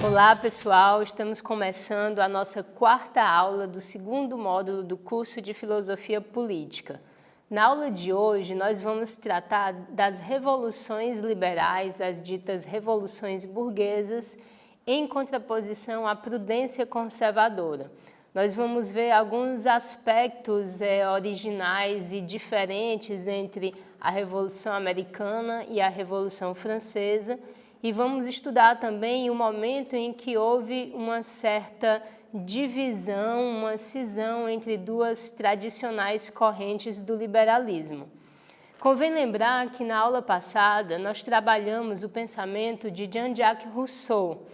Olá pessoal, estamos começando a nossa quarta aula do segundo módulo do curso de Filosofia Política. Na aula de hoje nós vamos tratar das revoluções liberais, as ditas revoluções burguesas, em contraposição à prudência conservadora. Nós vamos ver alguns aspectos originais e diferentes entre a Revolução Americana e a Revolução Francesa, e vamos estudar também o momento em que houve uma certa divisão, uma cisão entre duas tradicionais correntes do liberalismo. Convém lembrar que na aula passada nós trabalhamos o pensamento de Jean-Jacques Rousseau,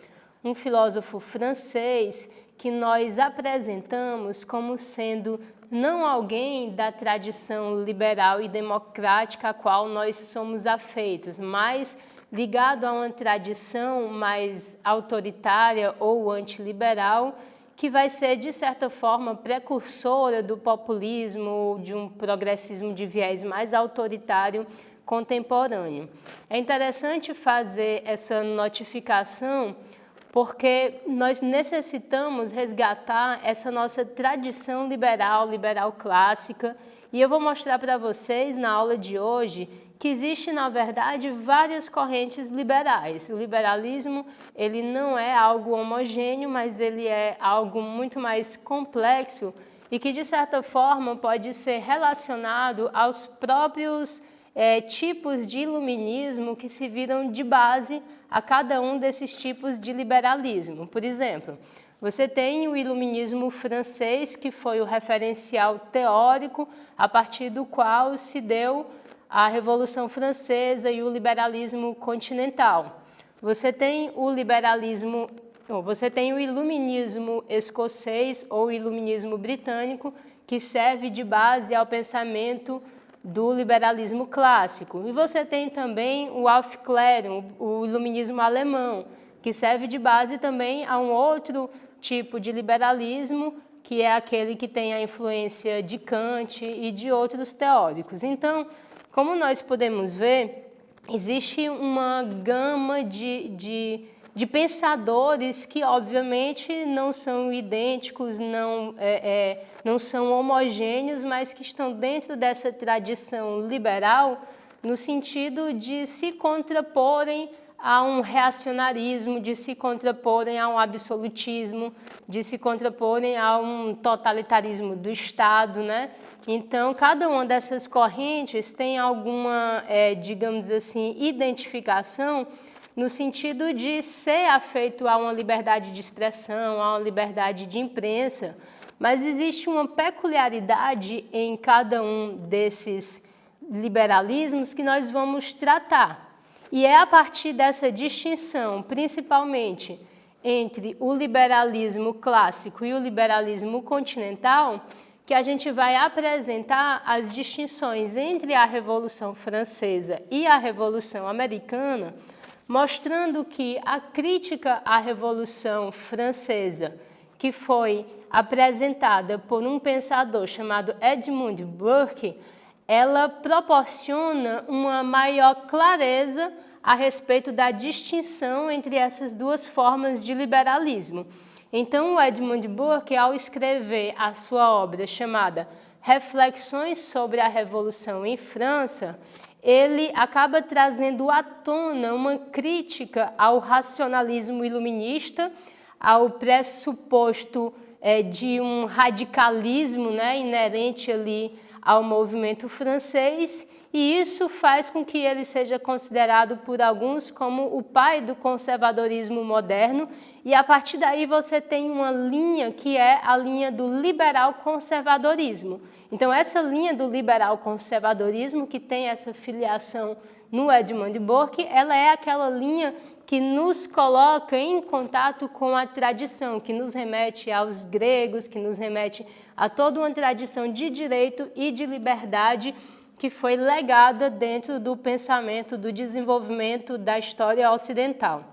um filósofo francês que nós apresentamos como sendo não alguém da tradição liberal e democrática a qual nós somos afeitos, mas ligado a uma tradição mais autoritária ou antiliberal, que vai ser, de certa forma, precursora do populismo, de um progressismo de viés mais autoritário contemporâneo. É interessante fazer essa notificação porque nós necessitamos resgatar essa nossa tradição liberal clássica, e eu vou mostrar para vocês na aula de hoje que existe, na verdade, várias correntes liberais. O liberalismo, ele não é algo homogêneo, mas ele é algo muito mais complexo e que, de certa forma, pode ser relacionado aos próprios tipos de iluminismo que se viram de base a cada um desses tipos de liberalismo. Por exemplo, você tem o iluminismo francês, que foi o referencial teórico a partir do qual se deu a Revolução Francesa e o liberalismo continental. Você tem o iluminismo escocês ou iluminismo britânico, que serve de base ao pensamento do liberalismo clássico. E você tem também o Aufklärung, o iluminismo alemão, que serve de base também a um outro tipo de liberalismo, que é aquele que tem a influência de Kant e de outros teóricos. Então, como nós podemos ver, existe uma gama de pensadores que, obviamente, não são idênticos, não são homogêneos, mas que estão dentro dessa tradição liberal, no sentido de se contraporem a um reacionarismo, de se contraporem a um absolutismo, de se contraporem a um totalitarismo do Estado, né? Então, cada uma dessas correntes tem alguma, digamos assim, identificação no sentido de ser afeito a uma liberdade de expressão, a uma liberdade de imprensa, mas existe uma peculiaridade em cada um desses liberalismos que nós vamos tratar. E é a partir dessa distinção, principalmente entre o liberalismo clássico e o liberalismo continental, que a gente vai apresentar as distinções entre a Revolução Francesa e a Revolução Americana, mostrando que a crítica à Revolução Francesa, que foi apresentada por um pensador chamado Edmund Burke, ela proporciona uma maior clareza a respeito da distinção entre essas duas formas de liberalismo. Então, o Edmund Burke, ao escrever a sua obra chamada Reflexões sobre a Revolução em França, ele acaba trazendo à tona uma crítica ao racionalismo iluminista, ao pressuposto de um radicalismo, né, inerente ali ao movimento francês, e isso faz com que ele seja considerado por alguns como o pai do conservadorismo moderno, e a partir daí você tem uma linha que é a linha do liberal-conservadorismo. Então, essa linha do liberal-conservadorismo, que tem essa filiação no Edmund Burke, ela é aquela linha que nos coloca em contato com a tradição, que nos remete aos gregos, que nos remete a toda uma tradição de direito e de liberdade que foi legada dentro do pensamento do desenvolvimento da história ocidental.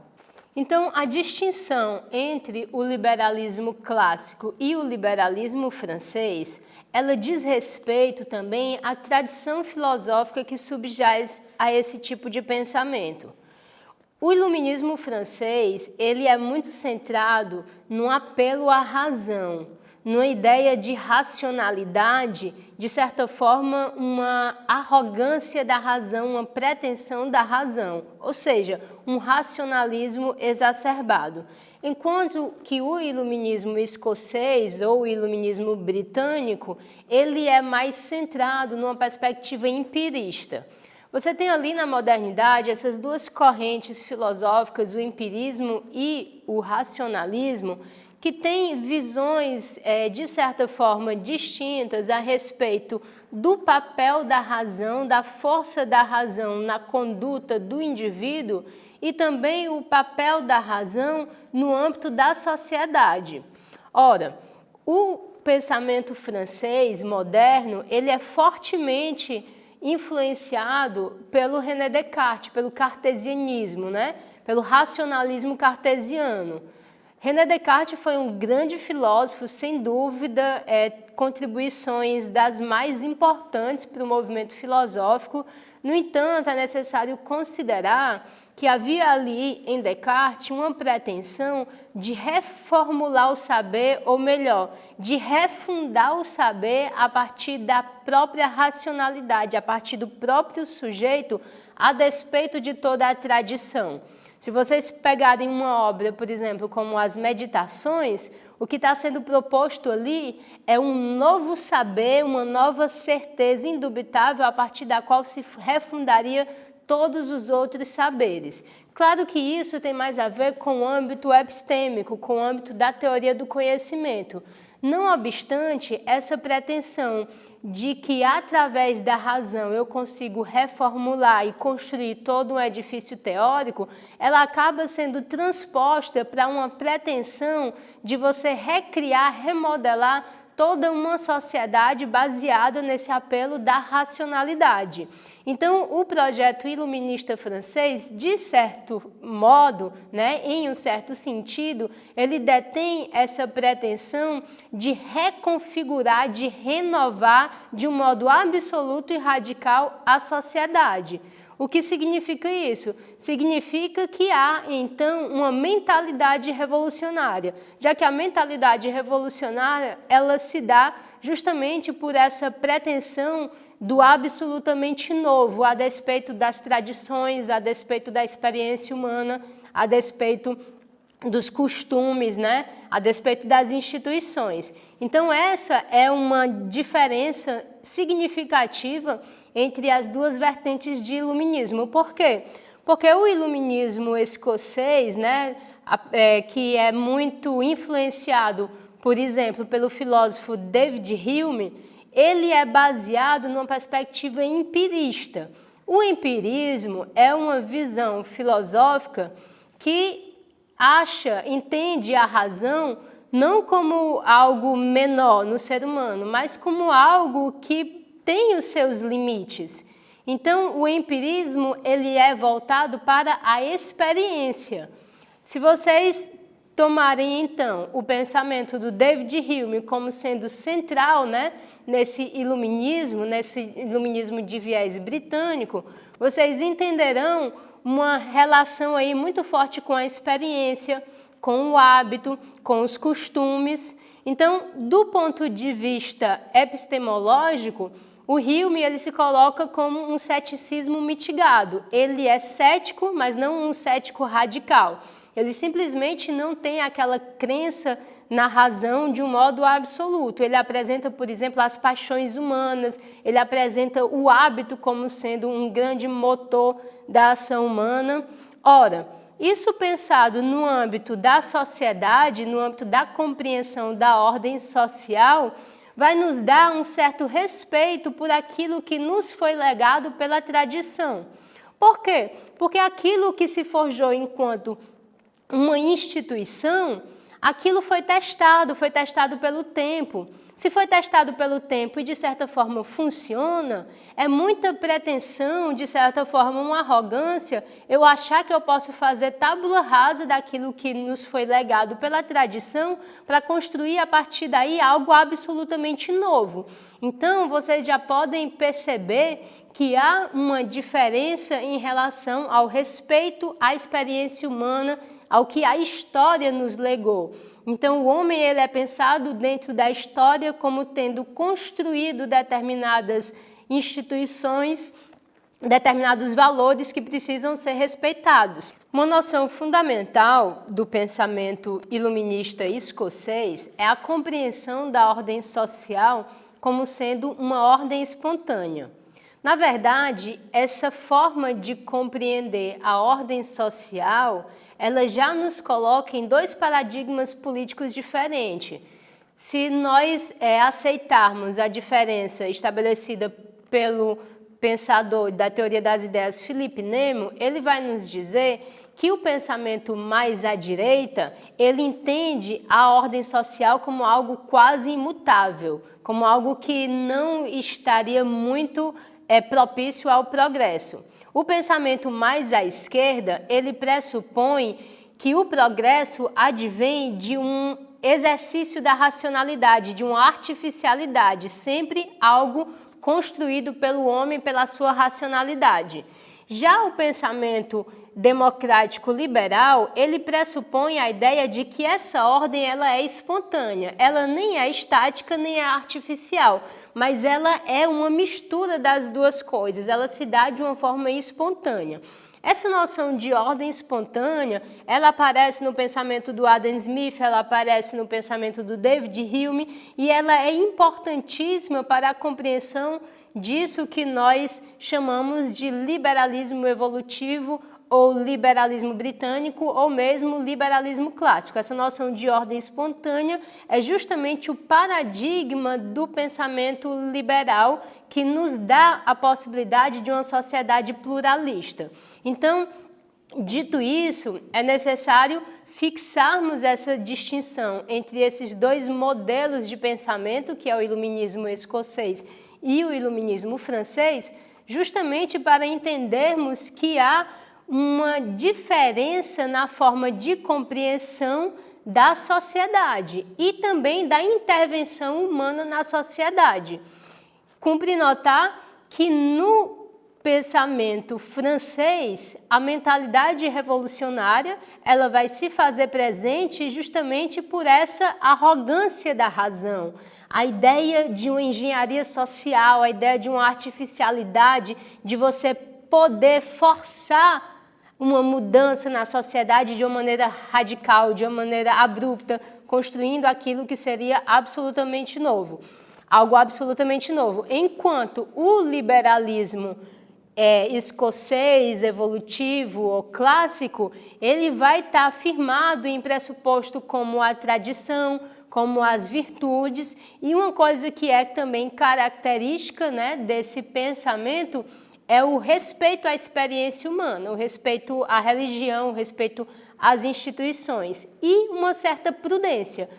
Então, a distinção entre o liberalismo clássico e o liberalismo francês, ela diz respeito também à tradição filosófica que subjaz a esse tipo de pensamento. O iluminismo francês, ele é muito centrado no apelo à razão, numa ideia de racionalidade, de certa forma, uma arrogância da razão, uma pretensão da razão, ou seja, um racionalismo exacerbado. Enquanto que o iluminismo escocês ou o iluminismo britânico, ele é mais centrado numa perspectiva empirista. Você tem ali na modernidade essas duas correntes filosóficas, o empirismo e o racionalismo, que têm visões, de certa forma, distintas a respeito do papel da razão, da força da razão na conduta do indivíduo e também o papel da razão no âmbito da sociedade. Ora, o pensamento francês moderno, ele é fortemente influenciado pelo René Descartes, pelo cartesianismo, né? Pelo racionalismo cartesiano. René Descartes foi um grande filósofo, sem dúvida, contribuições das mais importantes para o movimento filosófico. No entanto, é necessário considerar que havia ali em Descartes uma pretensão de reformular o saber, ou melhor, de refundar o saber a partir da própria racionalidade, a partir do próprio sujeito, a despeito de toda a tradição. Se vocês pegarem uma obra, por exemplo, como as Meditações, o que está sendo proposto ali é um novo saber, uma nova certeza indubitável a partir da qual se refundaria todos os outros saberes. Claro que isso tem mais a ver com o âmbito epistêmico, com o âmbito da teoria do conhecimento. Não obstante, essa pretensão de que através da razão eu consigo reformular e construir todo um edifício teórico, ela acaba sendo transposta para uma pretensão de você recriar, remodelar toda uma sociedade baseada nesse apelo da racionalidade. Então, o projeto iluminista francês, de certo modo, né, em um certo sentido, ele detém essa pretensão de reconfigurar, de renovar de um modo absoluto e radical a sociedade. O que significa isso? Significa que há, então, uma mentalidade revolucionária, já que a mentalidade revolucionária, ela se dá justamente por essa pretensão do absolutamente novo, a despeito das tradições, a despeito da experiência humana, a despeito dos costumes, né? A despeito das instituições. Então, essa é uma diferença significativa entre as duas vertentes de iluminismo. Por quê? Porque o iluminismo escocês, né, que é muito influenciado, por exemplo, pelo filósofo David Hume, ele é baseado numa perspectiva empirista. O empirismo é uma visão filosófica que entende a razão não como algo menor no ser humano, mas como algo que tem os seus limites. Então, o empirismo, ele é voltado para a experiência. Se vocês tomarem, então, o pensamento do David Hume como sendo central, né, nesse iluminismo de viés britânico, vocês entenderão uma relação aí muito forte com a experiência, com o hábito, com os costumes. Então, do ponto de vista epistemológico, o Hume ele se coloca como um ceticismo mitigado. Ele é cético, mas não um cético radical. Ele simplesmente não tem aquela crença na razão de um modo absoluto. Ele apresenta, por exemplo, as paixões humanas, ele apresenta o hábito como sendo um grande motor da ação humana. Ora, isso pensado no âmbito da sociedade, no âmbito da compreensão da ordem social, vai nos dar um certo respeito por aquilo que nos foi legado pela tradição. Por quê? Porque aquilo que se forjou enquanto uma instituição, aquilo foi testado pelo tempo. Se foi testado pelo tempo e de certa forma funciona, é muita pretensão, de certa forma uma arrogância, eu achar que eu posso fazer tábula rasa daquilo que nos foi legado pela tradição para construir a partir daí algo absolutamente novo. Então, vocês já podem perceber que há uma diferença em relação ao respeito à experiência humana, ao que a história nos legou. Então, o homem ele é pensado dentro da história como tendo construído determinadas instituições, determinados valores que precisam ser respeitados. Uma noção fundamental do pensamento iluminista escocês é a compreensão da ordem social como sendo uma ordem espontânea. Na verdade, essa forma de compreender a ordem social, ela já nos coloca em dois paradigmas políticos diferentes. Se nós aceitarmos a diferença estabelecida pelo pensador da teoria das ideias Philippe Nemo, ele vai nos dizer que o pensamento mais à direita, ele entende a ordem social como algo quase imutável, como algo que não estaria muito propício ao progresso. O pensamento mais à esquerda, ele pressupõe que o progresso advém de um exercício da racionalidade, de uma artificialidade, sempre algo construído pelo homem pela sua racionalidade. Já o pensamento democrático liberal, ele pressupõe a ideia de que essa ordem ela é espontânea, ela nem é estática nem é artificial, mas ela é uma mistura das duas coisas, ela se dá de uma forma espontânea. Essa noção de ordem espontânea, ela aparece no pensamento do Adam Smith, ela aparece no pensamento do David Hume e ela é importantíssima para a compreensão disso que nós chamamos de liberalismo evolutivo ou liberalismo britânico ou mesmo liberalismo clássico. Essa noção de ordem espontânea é justamente o paradigma do pensamento liberal que nos dá a possibilidade de uma sociedade pluralista. Então, dito isso, é necessário fixarmos essa distinção entre esses dois modelos de pensamento, que é o iluminismo escocês e o iluminismo francês, justamente para entendermos que há uma diferença na forma de compreensão da sociedade e também da intervenção humana na sociedade. Cumpre notar que no pensamento francês, a mentalidade revolucionária ela vai se fazer presente justamente por essa arrogância da razão. A ideia de uma engenharia social, a ideia de uma artificialidade, de você poder forçar uma mudança na sociedade de uma maneira radical, de uma maneira abrupta, construindo aquilo que seria absolutamente novo. Algo absolutamente novo. Enquanto o liberalismo escocês, evolutivo ou clássico, ele vai estar firmado em pressuposto como a tradição, como as virtudes, e uma coisa que é também característica, né, desse pensamento é o respeito à experiência humana, o respeito à religião, o respeito às instituições e uma certa prudência.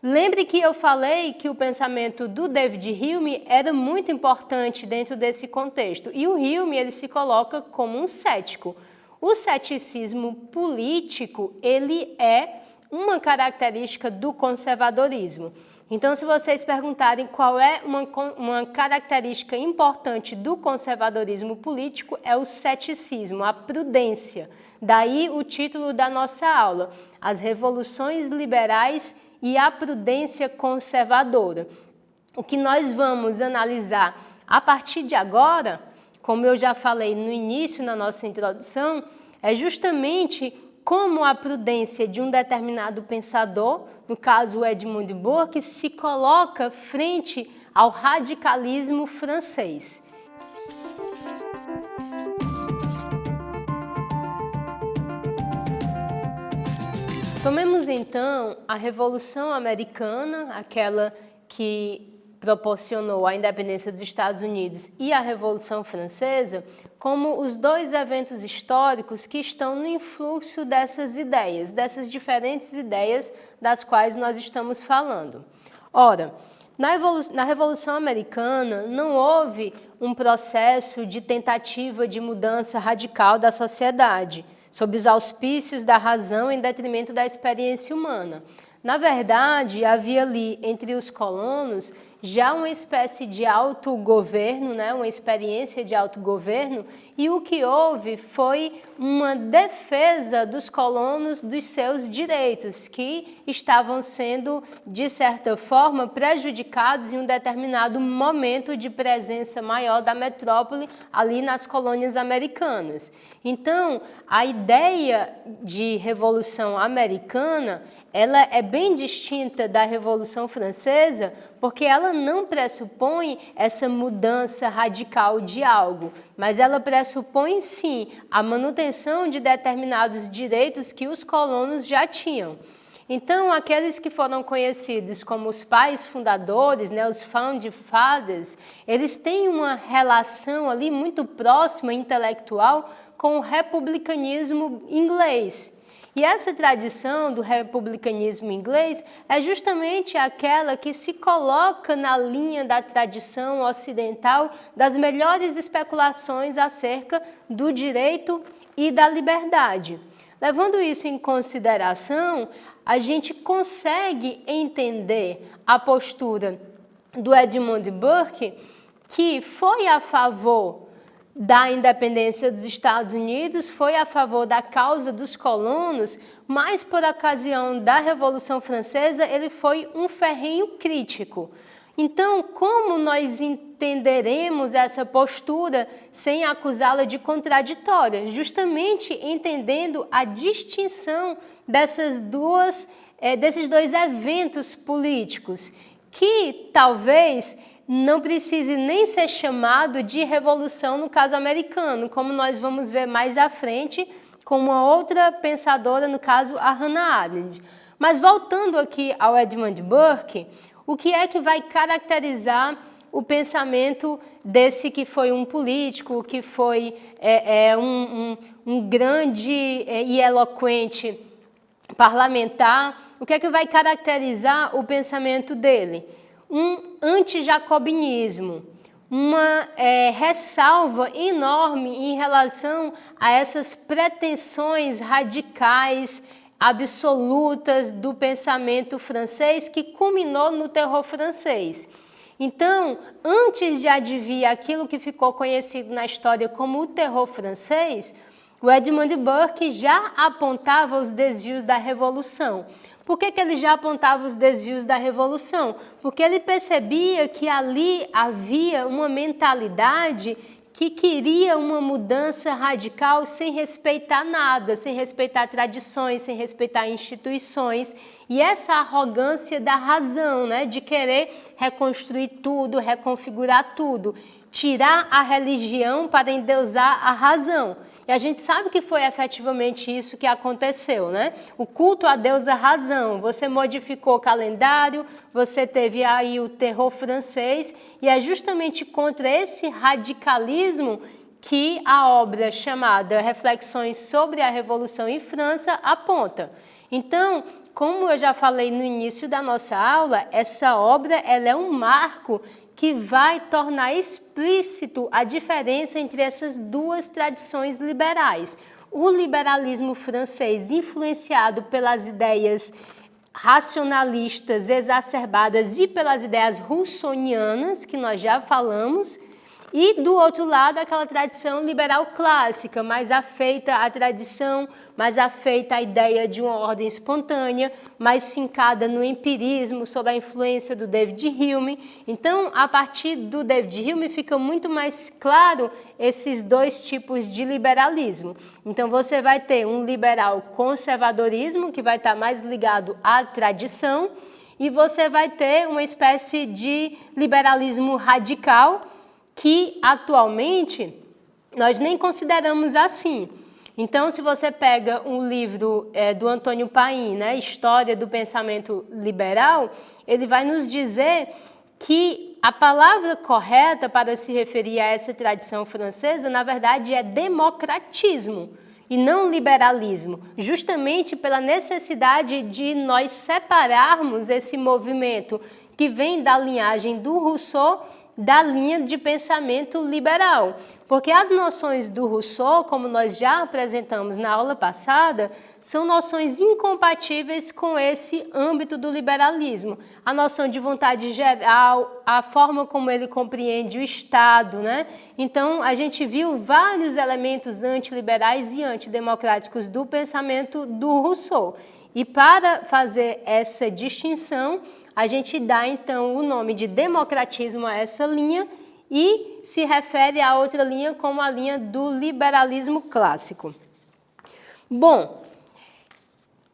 Lembre que eu falei que o pensamento do David Hume era muito importante dentro desse contexto e o Hume ele se coloca como um cético. O ceticismo político ele é uma característica do conservadorismo. Então, se vocês perguntarem qual é uma característica importante do conservadorismo político, é o ceticismo, a prudência. Daí o título da nossa aula, As Revoluções Liberais e a Prudência Conservadora. O que nós vamos analisar a partir de agora, como eu já falei no início na nossa introdução, é justamente como a prudência de um determinado pensador, no caso o Edmund Burke, se coloca frente ao radicalismo francês. Tomemos então a Revolução Americana, aquela que proporcionou a independência dos Estados Unidos e a Revolução Francesa, como os dois eventos históricos que estão no influxo dessas ideias, dessas diferentes ideias das quais nós estamos falando. Ora, Na Revolução Americana, não houve um processo de tentativa de mudança radical da sociedade, sob os auspícios da razão em detrimento da experiência humana. Na verdade, havia ali, entre os colonos, já uma espécie de autogoverno, né, uma experiência de autogoverno, e o que houve foi uma defesa dos colonos dos seus direitos, que estavam sendo, de certa forma, prejudicados em um determinado momento de presença maior da metrópole ali nas colônias americanas. Então, a ideia de Revolução Americana, ela é bem distinta da Revolução Francesa, porque ela não pressupõe essa mudança radical de algo, mas ela pressupõe, sim, a manutenção de determinados direitos que os colonos já tinham. Então, aqueles que foram conhecidos como os pais fundadores, né, os Founding Fathers, eles têm uma relação ali muito próxima, intelectual, com o republicanismo inglês. E essa tradição do republicanismo inglês é justamente aquela que se coloca na linha da tradição ocidental das melhores especulações acerca do direito e da liberdade. Levando isso em consideração, a gente consegue entender a postura do Edmund Burke, que foi a favor da independência dos Estados Unidos, foi a favor da causa dos colonos, mas por ocasião da Revolução Francesa ele foi um ferrenho crítico. Então, como nós entenderemos essa postura sem acusá-la de contraditória? Justamente entendendo a distinção desses dois eventos políticos, que talvez não precise nem ser chamado de revolução no caso americano, como nós vamos ver mais à frente com uma outra pensadora, no caso a Hannah Arendt. Mas voltando aqui ao Edmund Burke, o que é que vai caracterizar o pensamento desse que foi um político, que foi um grande e eloquente parlamentar? O que é que vai caracterizar o pensamento dele? Um antijacobinismo, uma ressalva enorme em relação a essas pretensões radicais, absolutas do pensamento francês que culminou no terror francês. Então, antes de advir aquilo que ficou conhecido na história como o terror francês, o Edmund Burke já apontava os desvios da Revolução. Por que ele já apontava os desvios da Revolução? Porque ele percebia que ali havia uma mentalidade que queria uma mudança radical sem respeitar nada, sem respeitar tradições, sem respeitar instituições. E essa arrogância da razão, né, de querer reconstruir tudo, reconfigurar tudo, tirar a religião para endeusar a razão. E a gente sabe que foi efetivamente isso que aconteceu, né? O culto à deusa razão. Você modificou o calendário, você teve aí o terror francês, e é justamente contra esse radicalismo que a obra chamada Reflexões sobre a Revolução em França aponta. Então, como eu já falei no início da nossa aula, essa obra ela é um marco que vai tornar explícito a diferença entre essas duas tradições liberais. O liberalismo francês, influenciado pelas ideias racionalistas exacerbadas e pelas ideias russonianas, que nós já falamos, e, do outro lado, aquela tradição liberal clássica, mais afeita à tradição, mais afeita à ideia de uma ordem espontânea, mais fincada no empirismo, sob a influência do David Hume. Então, a partir do David Hume, fica muito mais claro esses dois tipos de liberalismo. Então, você vai ter um liberal conservadorismo, que vai estar mais ligado à tradição, e você vai ter uma espécie de liberalismo radical, que atualmente nós nem consideramos assim. Então, se você pega um livro do Antônio Paim, né, História do Pensamento Liberal, ele vai nos dizer que a palavra correta para se referir a essa tradição francesa, na verdade, é democratismo e não liberalismo, justamente pela necessidade de nós separarmos esse movimento que vem da linhagem do Rousseau, da linha de pensamento liberal. Porque as noções do Rousseau, como nós já apresentamos na aula passada, são noções incompatíveis com esse âmbito do liberalismo. A noção de vontade geral, a forma como ele compreende o Estado, né? Então, a gente viu vários elementos antiliberais e antidemocráticos do pensamento do Rousseau. E para fazer essa distinção, a gente dá então o nome de democratismo a essa linha e se refere a outra linha como a linha do liberalismo clássico. Bom,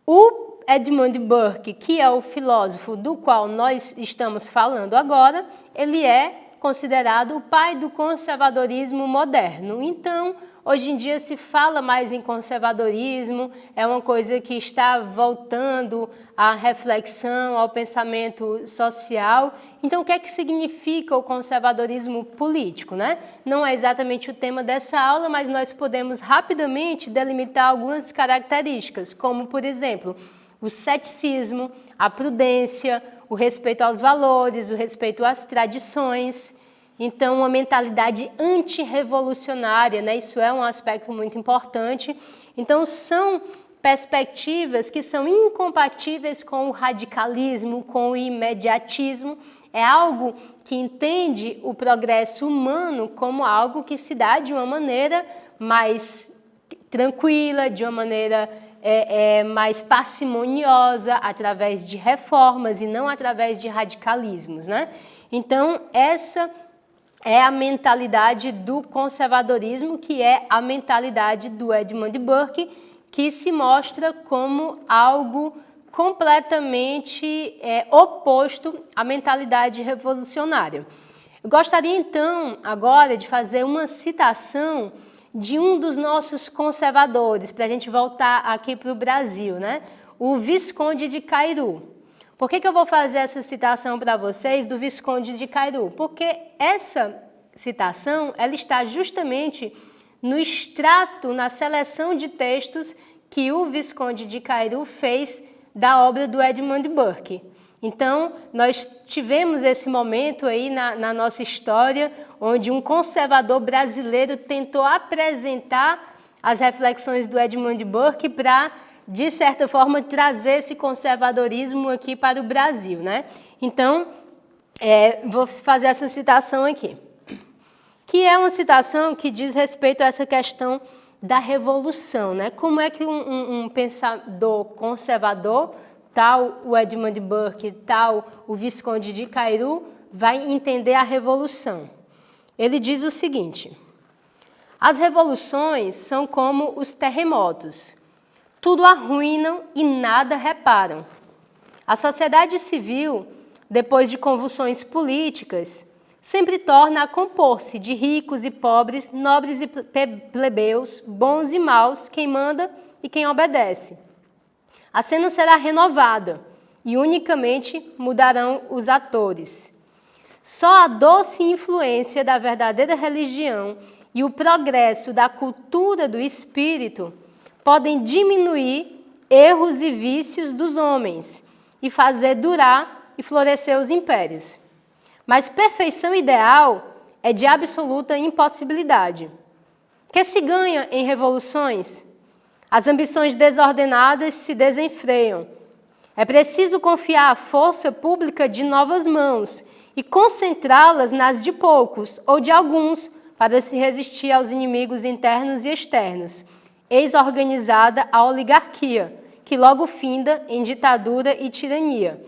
o Edmund Burke, que é o filósofo do qual nós estamos falando agora, ele é considerado o pai do conservadorismo moderno. Então, hoje em dia se fala mais em conservadorismo, é uma coisa que está voltando à reflexão, ao pensamento social. Então, o que é que significa o conservadorismo político, né? Não é exatamente o tema dessa aula, mas nós podemos rapidamente delimitar algumas características, como, por exemplo, o ceticismo, a prudência, o respeito aos valores, o respeito às tradições. Então, uma mentalidade antirrevolucionária, né? Isso é um aspecto muito importante. Então, são perspectivas que são incompatíveis com o radicalismo, com o imediatismo. É algo que entende o progresso humano como algo que se dá de uma maneira mais tranquila, de uma maneira mais parcimoniosa, através de reformas e não através de radicalismos, né? Então, essa é a mentalidade do conservadorismo, que é a mentalidade do Edmund Burke, que se mostra como algo completamente oposto à mentalidade revolucionária. Eu gostaria, então, agora de fazer uma citação de um dos nossos conservadores, para a gente voltar aqui para o Brasil, né? O Visconde de Cairu. Por que eu vou fazer essa citação para vocês do Visconde de Cairu? Porque essa citação ela está justamente no extrato, na seleção de textos que o Visconde de Cairu fez da obra do Edmund Burke. Então, nós tivemos esse momento aí na nossa história, onde um conservador brasileiro tentou apresentar as reflexões do Edmund Burke para, de certa forma, trazer esse conservadorismo aqui para o Brasil, né? Então, vou fazer essa citação aqui, que é uma citação que diz respeito a essa questão da revolução, né? Como é que um pensador conservador, tal o Edmund Burke, tal o Visconde de Cairu, vai entender a revolução? Ele diz o seguinte: as revoluções são como os terremotos. Tudo arruinam e nada reparam. A sociedade civil, depois de convulsões políticas, sempre torna a compor-se de ricos e pobres, nobres e plebeus, bons e maus, quem manda e quem obedece. A cena será renovada e unicamente mudarão os atores. Só a doce influência da verdadeira religião e o progresso da cultura do espírito podem diminuir erros e vícios dos homens e fazer durar e florescer os impérios. Mas perfeição ideal é de absoluta impossibilidade. Que se ganha em revoluções? As ambições desordenadas se desenfreiam. É preciso confiar a força pública de novas mãos e concentrá-las nas de poucos ou de alguns para se resistir aos inimigos internos e externos. Eis organizada a oligarquia, que logo finda em ditadura e tirania.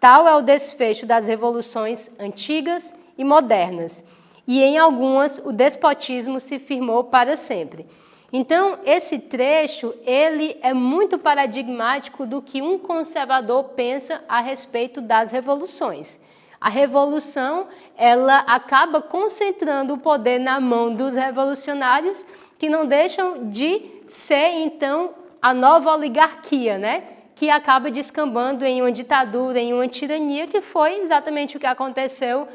Tal é o desfecho das revoluções antigas e modernas, e em algumas o despotismo se firmou para sempre. Então, esse trecho, ele é muito paradigmático do que um conservador pensa a respeito das revoluções. A revolução, ela acaba concentrando o poder na mão dos revolucionários, que não deixam de ser, então, a nova oligarquia, né? Que acaba descambando em uma ditadura, em uma tirania, que foi exatamente o que aconteceu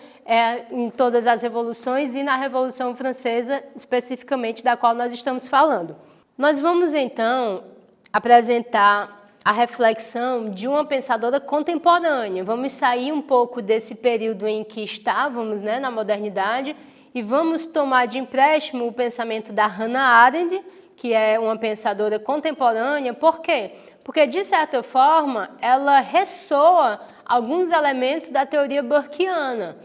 em todas as revoluções e na Revolução Francesa, especificamente, da qual nós estamos falando. Nós vamos, então, apresentar a reflexão de uma pensadora contemporânea. Vamos sair um pouco desse período em que estávamos, né, na modernidade, e vamos tomar de empréstimo o pensamento da Hannah Arendt, que é uma pensadora contemporânea. Por quê? Porque, de certa forma, ela ressoa alguns elementos da teoria burkeana.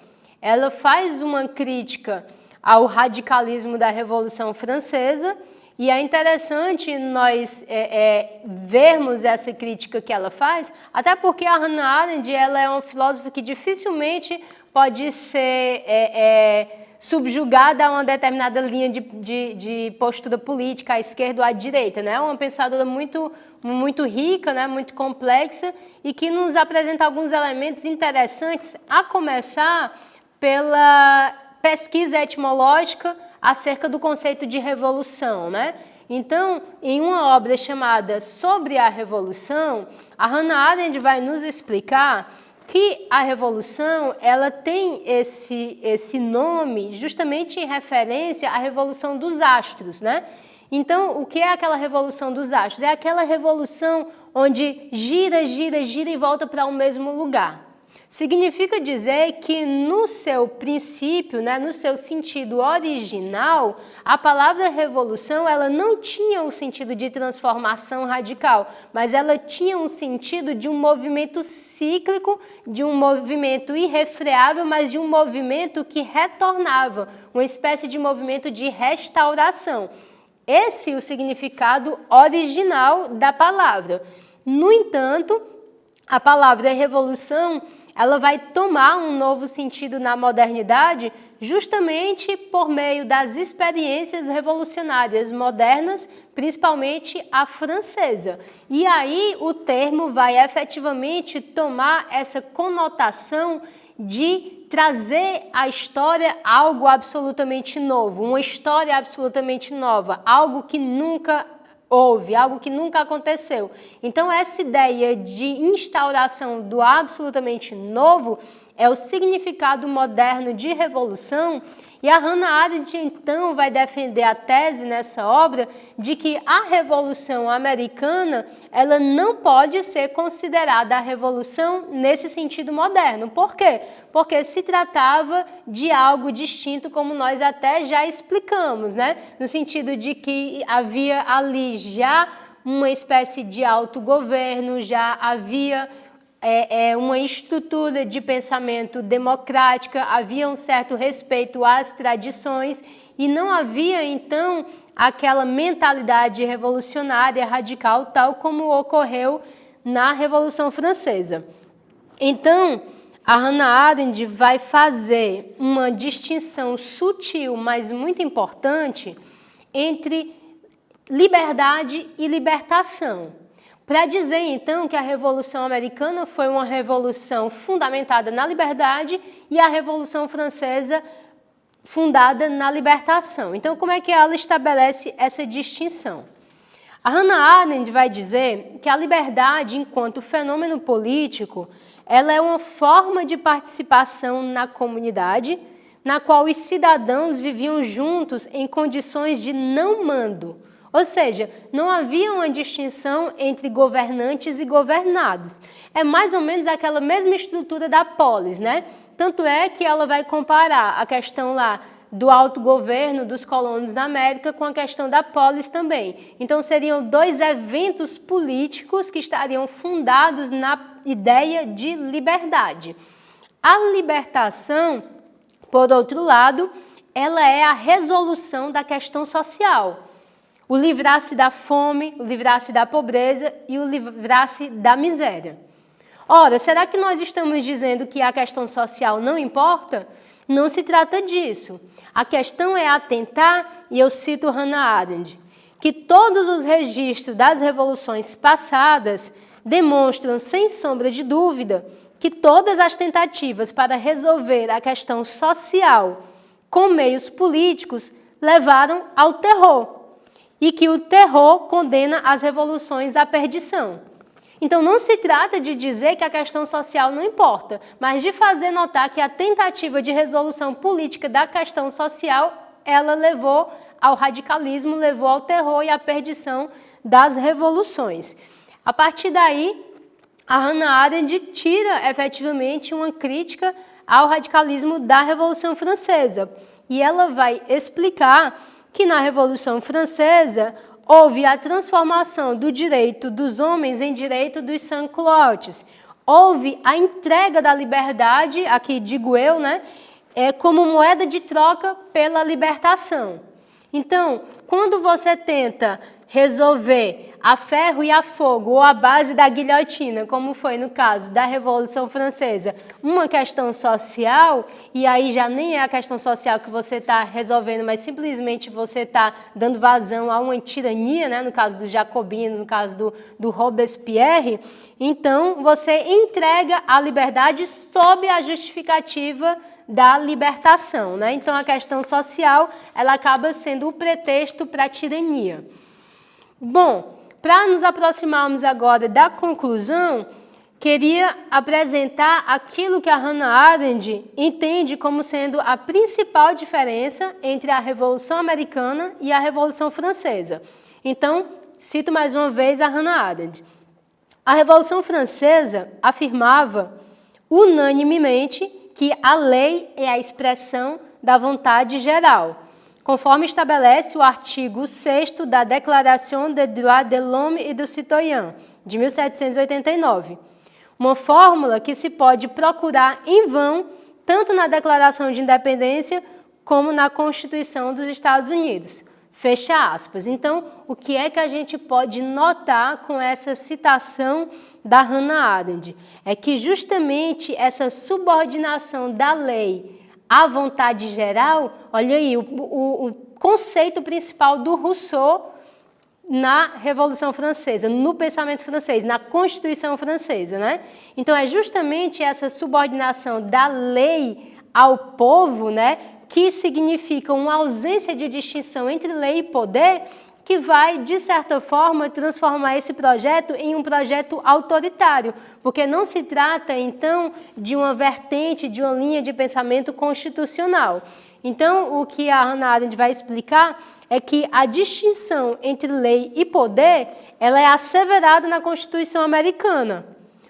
Ela faz uma crítica ao radicalismo da Revolução Francesa, e é interessante nós vermos essa crítica que ela faz, até porque a Hannah Arendt ela é uma filósofa que dificilmente pode ser subjugada a uma determinada linha de postura política, à esquerda ou à direita, né? É uma pensadora muito rica, né? Muito complexa, e que nos apresenta alguns elementos interessantes, a começar pela pesquisa etimológica acerca do conceito de revolução, né? Então, em uma obra chamada Sobre a Revolução, a Hannah Arendt vai nos explicar que a revolução ela tem esse nome justamente em referência à revolução dos astros, né? Então, o que é aquela revolução dos astros? É aquela revolução onde gira, gira, gira e volta para o mesmo lugar. Significa dizer que no seu princípio, né, no seu sentido original, a palavra revolução ela não tinha o sentido de transformação radical, mas ela tinha um sentido de um movimento cíclico, de um movimento irrefreável, mas de um movimento que retornava, uma espécie de movimento de restauração. Esse é o significado original da palavra. No entanto, a palavra revolução ela vai tomar um novo sentido na modernidade justamente por meio das experiências revolucionárias modernas, principalmente a francesa. E aí o termo vai efetivamente tomar essa conotação de trazer à história algo absolutamente novo, uma história absolutamente nova, algo que nunca houve, algo que nunca aconteceu. Então, essa ideia de instauração do absolutamente novo é o significado moderno de revolução, e a Hannah Arendt, então, vai defender a tese nessa obra de que a Revolução Americana ela não pode ser considerada a revolução nesse sentido moderno. Por quê? Porque se tratava de algo distinto, como nós até já explicamos, né? No sentido de que havia ali já uma espécie de autogoverno, já havia uma estrutura de pensamento democrática, havia um certo respeito às tradições e não havia, então, aquela mentalidade revolucionária radical, tal como ocorreu na Revolução Francesa. Então, a Hannah Arendt vai fazer uma distinção sutil, mas muito importante, entre liberdade e libertação. Para dizer, então, que a Revolução Americana foi uma revolução fundamentada na liberdade e a Revolução Francesa fundada na libertação. Então, como é que ela estabelece essa distinção? A Hannah Arendt vai dizer que a liberdade, enquanto fenômeno político, ela é uma forma de participação na comunidade, na qual os cidadãos viviam juntos em condições de não mando. Ou seja, não havia uma distinção entre governantes e governados. É mais ou menos aquela mesma estrutura da polis, né? Tanto é que ela vai comparar a questão lá do autogoverno dos colonos da América com a questão da polis também. Então, seriam dois eventos políticos que estariam fundados na ideia de liberdade. A libertação, por outro lado, ela é a resolução da questão social. O livrar-se da fome, o livrar-se da pobreza e o livrar-se da miséria. Ora, será que nós estamos dizendo que a questão social não importa? Não se trata disso. A questão é atentar, e eu cito Hannah Arendt, que todos os registros das revoluções passadas demonstram, sem sombra de dúvida, que todas as tentativas para resolver a questão social com meios políticos levaram ao terror. E que o terror condena as revoluções à perdição. Então, não se trata de dizer que a questão social não importa, mas de fazer notar que a tentativa de resolução política da questão social, ela levou ao radicalismo, levou ao terror e à perdição das revoluções. A partir daí, a Hannah Arendt tira efetivamente uma crítica ao radicalismo da Revolução Francesa. E ela vai explicar que na Revolução Francesa houve a transformação do direito dos homens em direito dos sans-culottes. Houve a entrega da liberdade, aqui digo eu, né, como moeda de troca pela libertação. Então, quando você tenta resolver a ferro e a fogo, ou a base da guilhotina, como foi no caso da Revolução Francesa, uma questão social, e aí já nem é a questão social que você está resolvendo, mas simplesmente você está dando vazão a uma tirania, né, no caso dos jacobinos, no caso do Robespierre, então você entrega a liberdade sob a justificativa da libertação, né? Então a questão social ela acaba sendo o pretexto para a tirania. Bom, para nos aproximarmos agora da conclusão, queria apresentar aquilo que a Hannah Arendt entende como sendo a principal diferença entre a Revolução Americana e a Revolução Francesa. Então, cito mais uma vez a Hannah Arendt. A Revolução Francesa afirmava unanimemente que a lei é a expressão da vontade geral, conforme estabelece o artigo 6º da Déclaration des droits de l'homme et du citoyen, de 1789. Uma fórmula que se pode procurar em vão, tanto na Declaração de Independência como na Constituição dos Estados Unidos. Fecha aspas. Então, o que é que a gente pode notar com essa citação da Hannah Arendt? É que justamente essa subordinação da lei à vontade geral, olha aí, o conceito principal do Rousseau na Revolução Francesa, no pensamento francês, na Constituição Francesa, né? Então, é justamente essa subordinação da lei ao povo, né, que significa uma ausência de distinção entre lei e poder, que vai, de certa forma, transformar esse projeto em um projeto autoritário, porque não se trata, então, de uma vertente, de uma linha de pensamento constitucional. Então, o que a Hannah Arendt vai explicar é que a distinção entre lei e poder, ela é asseverada na Constituição americana.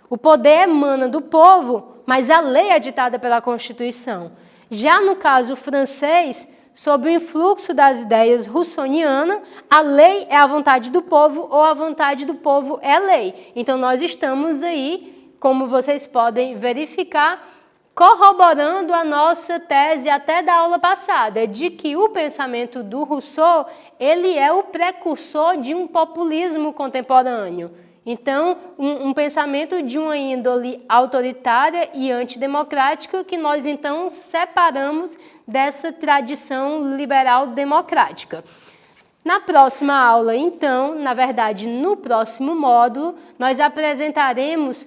O poder emana do povo, mas a lei é ditada pela Constituição. Já no caso francês, sob o influxo das ideias russonianas, a lei é a vontade do povo ou a vontade do povo é a lei. Então, nós estamos aí, como vocês podem verificar, corroborando a nossa tese até da aula passada, de que o pensamento do Rousseau, ele é o precursor de um populismo contemporâneo. Então, um pensamento de uma índole autoritária e antidemocrática que nós, então, separamos dessa tradição liberal democrática. Na próxima aula, então, na verdade, no próximo módulo, nós apresentaremos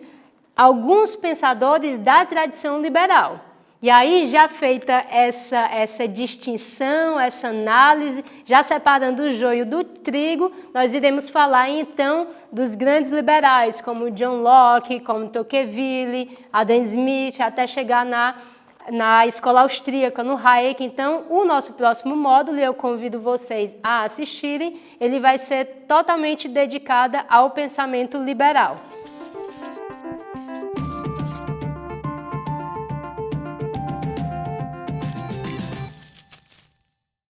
alguns pensadores da tradição liberal. E aí, já feita essa distinção, essa análise, já separando o joio do trigo, nós iremos falar, então, dos grandes liberais, como John Locke, como Tocqueville, Adam Smith, até chegar na escola austríaca, no Hayek. Então, o nosso próximo módulo, eu convido vocês a assistirem, ele vai ser totalmente dedicado ao pensamento liberal.